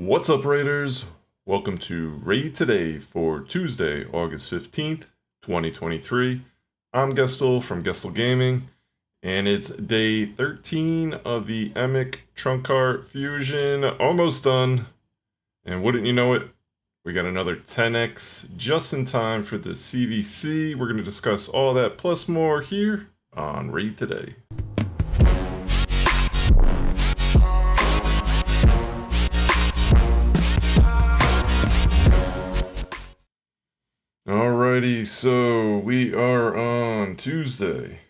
What's up, Raiders? Welcome to Raid Today for Tuesday, August 15th, 2023. I'm Gestel from Gestel Gaming, and it's day 13 of the Emic Trunkheart Fusion. Almost done. And wouldn't you know it, we got another 10x just in time for the CvC. We're going to discuss all that plus more here on Raid Today. Alrighty, so we are on Tuesday,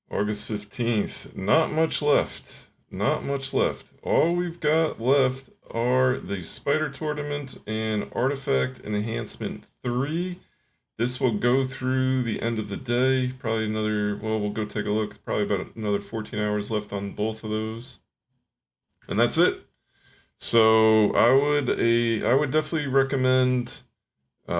August 15th. Not much left. Not much left. All we've got left are the Spider Tournament and Artifact Enhancement 3. This will go through the end of the day. Probably another, well, we'll go take a look. It's probably about another 14 hours left on both of those. And that's it. So I would definitely recommend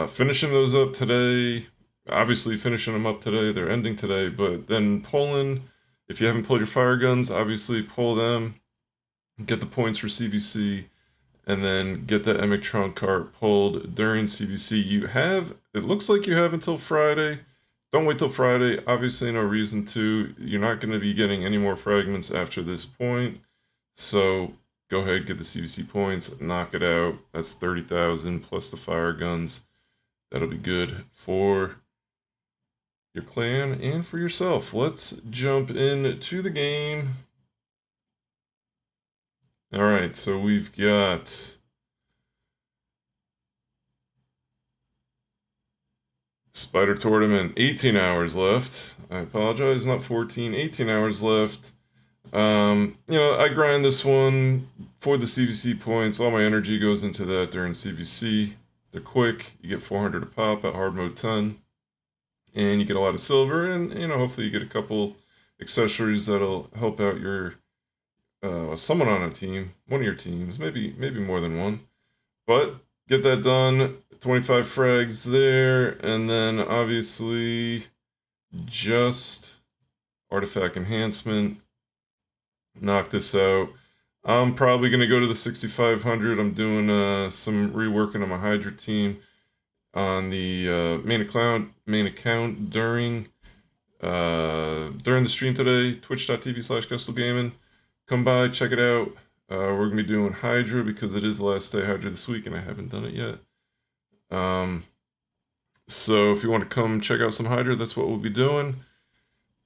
finishing those up today. Obviously finishing them up today. They're ending today, but then pulling, if you haven't pulled your fire guns, obviously pull them, get the points for CvC, and then get the Emic Trunkheart pulled during CvC. It looks like you have until Friday. Don't wait till Friday. Obviously no reason to. You're not going to be getting any more fragments after this point. So go ahead, get the CvC points, knock it out. That's 30,000 plus the fire guns. That'll be good for your clan and for yourself. Let's jump into the game. All right, so we've got Spider Tournament, 18 hours left. I apologize, not 14, 18 hours left. I grind this one for the CvC points. All my energy goes into that during CvC. They're quick. You get 400 a pop at hard mode 10, and you get a lot of silver, and hopefully you get a couple accessories that'll help out your someone on a team, one of your teams, maybe more than one. But get that done. 25 frags there, and then obviously just artifact enhancement. Knock this out. I'm probably going to go to the 6,500. I'm doing some reworking on my Hydra team on the main account during the stream today, twitch.tv/GestelGaming. Come by, check it out. We're going to be doing Hydra because it is the last day Hydra this week and I haven't done it yet. So if you want to come check out some Hydra, that's what we'll be doing.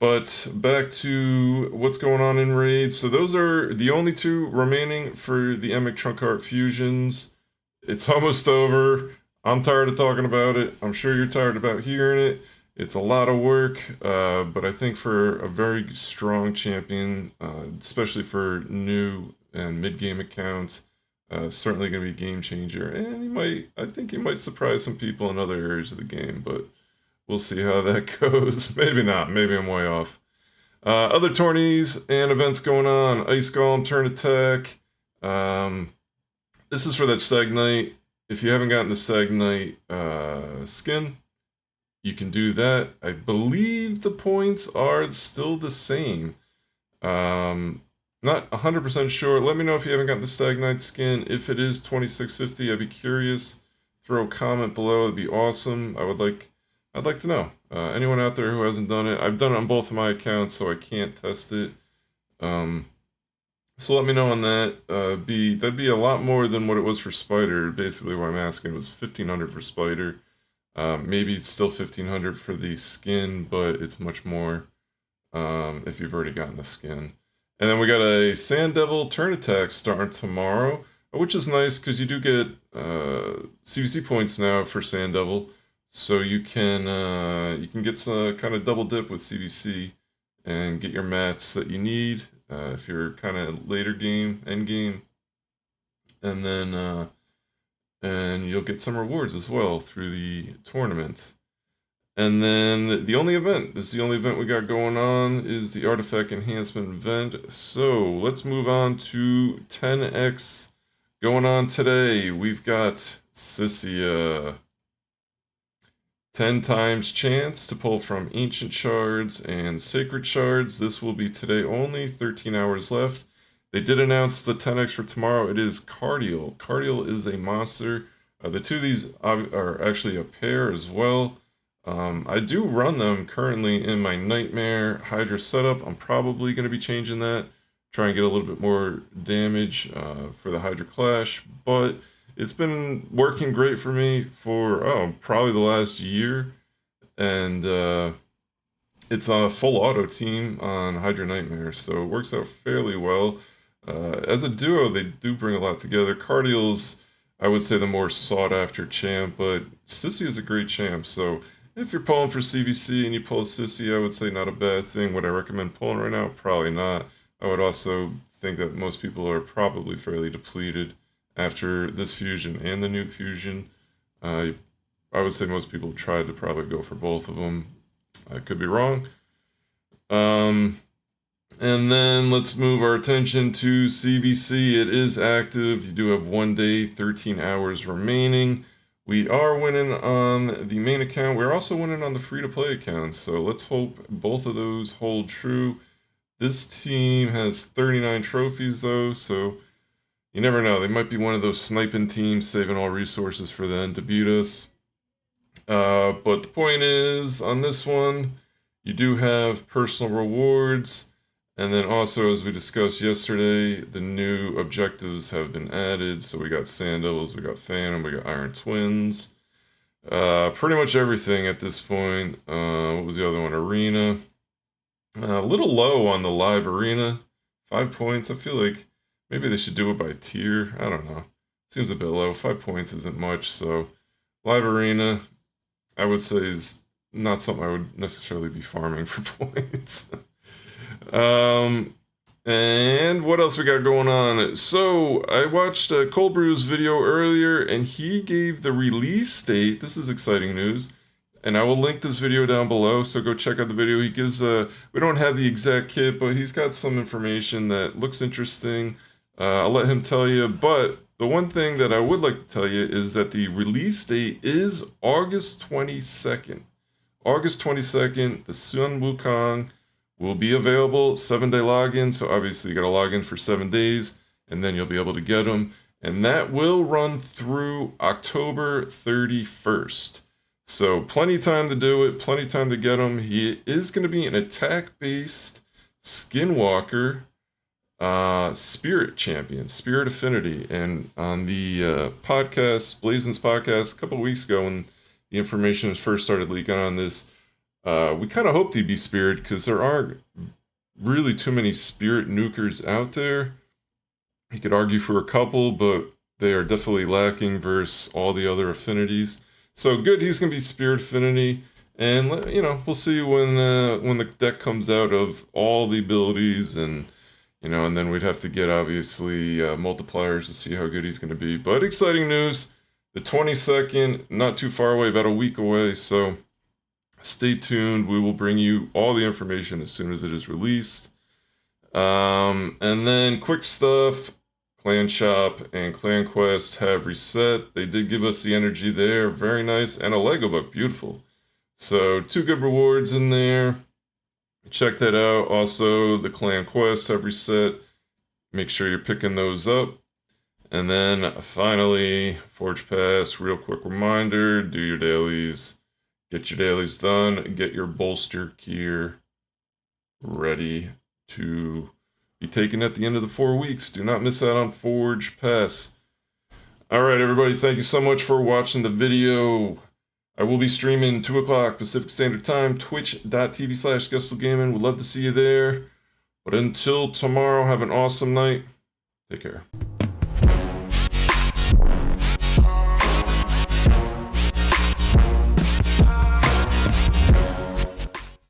But back to what's going on in raids. So those are the only two remaining for the Emic Trunkheart fusions. It's almost over. I'm tired of talking about it. I'm sure you're tired about hearing it. It's a lot of work, but I think for a very strong champion, especially for new and mid-game accounts, certainly going to be a game changer. And I think he might surprise some people in other areas of the game, but we'll see how that goes. Maybe not. Maybe I'm way off. Other tourneys and events going on. Ice Golem, Turn Attack. This is for that Stagnite. If you haven't gotten the Stagnite skin, you can do that. I believe the points are still the same. Not 100% sure. Let me know if you haven't gotten the Stagnite skin. If it is 2650, I'd be curious. Throw a comment below. It'd be awesome. I'd like to know. Anyone out there who hasn't done it, I've done it on both of my accounts, so I can't test it. So let me know on that. That'd be a lot more than what it was for Spider. Basically, what I'm asking was 1,500 for Spider. Maybe it's still 1,500 for the skin, but it's much more if you've already gotten the skin. And then we got a Sand Devil Turn Attack starting tomorrow, which is nice because you do get CvC points now for Sand Devil. So you can get some kind of double dip with CvC and get your mats that you need if you're kind of later game, end game, and then and you'll get some rewards as well through the tournament. And then the only event we got going on is the Artifact Enhancement event. So let's move on to 10x going on today. We've got Sicia. 10 times chance to pull from Ancient Shards and Sacred Shards. This will be today only, 13 hours left. They did announce the 10x for tomorrow. It is Cardial. Cardial is a monster. The two of these are actually a pair as well. I do run them currently in my Nightmare Hydra setup. I'm probably going to be changing that. Try and get a little bit more damage for the Hydra Clash. But it's been working great for me for, probably the last year. And it's a full auto team on Hydra Nightmare, so it works out fairly well. As a duo, they do bring a lot together. Cardial's, I would say, the more sought-after champ, but Sicia is a great champ, so if you're pulling for CvC and you pull Sicia, I would say not a bad thing. Would I recommend pulling right now? Probably not. I would also think that most people are probably fairly depleted after this fusion and the nuke fusion. I would say most people tried to probably go for both of them. I could be wrong. And then let's move our attention to CvC. It is active. You do have 1 day, 13 hours remaining. We are winning on the main account. We're also winning on the free-to-play account. So let's hope both of those hold true. This team has 39 trophies, though, so you never know. They might be one of those sniping teams saving all resources for the end to beat us. But the point is, on this one, you do have personal rewards. And then also, as we discussed yesterday, the new objectives have been added. So we got Sand Devils, we got Phantom, we got Iron Twins. Pretty much everything at this point. What was the other one? Arena. A little low on the live arena. 5 points. I feel like maybe they should do it by tier. I don't know. Seems a bit low. 5 points isn't much. So live arena, I would say, is not something I would necessarily be farming for points. And what else we got going on? So I watched Cold Brew's video earlier, and he gave the release date. This is exciting news, and I will link this video down below, so go check out the video. He gives we don't have the exact kit, but he's got some information that looks interesting. I'll let him tell you, but the one thing that I would like to tell you is that the release date is August 22nd. August 22nd, the Sun Wukong will be available, 7-day login, so obviously you gotta log in for 7 days, and then you'll be able to get them. And that will run through October 31st. So plenty of time to do it, plenty of time to get them. He is gonna be an attack-based Skinwalker Spirit Champion, Spirit Affinity. And on the podcast, Blazin's podcast, a couple of weeks ago, when the information first started leaking on this, we kind of hoped he'd be Spirit, because there aren't really too many Spirit nukers out there. He could argue for a couple, but they are definitely lacking versus all the other affinities. So good, he's going to be Spirit Affinity. And, you know, we'll see when the deck comes out of all the abilities, and, you know, and then we'd have to get, obviously, multipliers to see how good he's going to be. But exciting news, the 22nd, not too far away, about a week away, so stay tuned. We will bring you all the information as soon as it is released. And then quick stuff, Clan Shop and Clan Quest have reset. They did give us the energy there, very nice, and a Lego book, beautiful. So 2 good rewards in there. Check that out. Also, the Clan Quests have reset. Make sure you're picking those up. And then finally, Forge Pass, real quick reminder, do your dailies. Get your dailies done. Get your bolster gear ready to be taken at the end of the 4 weeks. Do not miss out on Forge Pass. All right, everybody. Thank you so much for watching the video. I will be streaming 2 o'clock Pacific Standard Time, twitch.tv/GustelGaming. Would love to see you there. But until tomorrow, have an awesome night. Take care.